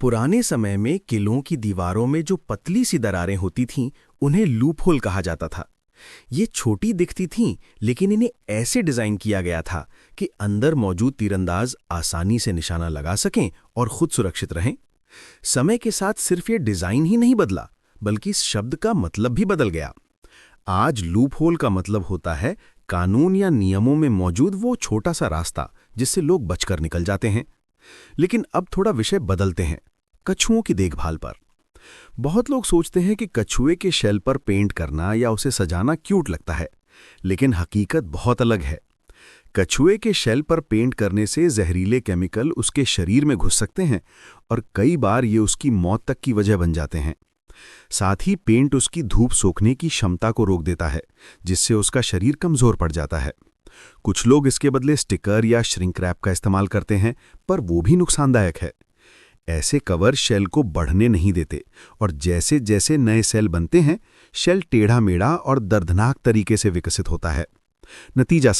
पुराने समय में किलों की दीवारों में जो पतली सी दरारें होती थीं, उन्हें लूपहोल कहा जाता था। ये छोटी दिखती थीं, लेकिन इन्हें ऐसे डिजाइन किया गया था कि अंदर मौजूद तीरंदाज आसानी से निशाना लगा सकें और खुद सुरक्षित रहें। समय के साथ सिर्फ ये डिजाइन ही नहीं बदला, बल्कि इस शब्द का मतलब भी बदल गया। आज लूपहोल का मतलब होता है कानून या नियमों में मौजूद वो छोटा सा रास्ता जिससे लोग बचकर निकल जाते हैं। लेकिन अब थोड़ा विषय बदलते हैं, कछुओं की देखभाल पर। बहुत लोग सोचते हैं कि कछुए के शेल पर पेंट करना या उसे सजाना क्यूट लगता है, लेकिन हकीकत बहुत अलग है। कछुए के शेल पर पेंट करने से जहरीले केमिकल उसके शरीर में घुस सकते हैं और कई बार ये उसकी मौत तक की वजह बन जाते हैं। साथ ही पेंट उसकी धूप सोखने की क्षमता को रोक देता है, जिससे उसका शरीर कमजोर पड़ जाता है। कुछ लोग इसके बदले स्टिकर या श्रिंक रैप का इस्तेमाल करते हैं, पर वो भी नुकसानदायक है। ऐसे कवर शेल को बढ़ने नहीं देते और जैसे जैसे नए सेल बनते हैं, शेल टेढ़ा मेढ़ा और दर्दनाक तरीके से विकसित होता है। नतीजा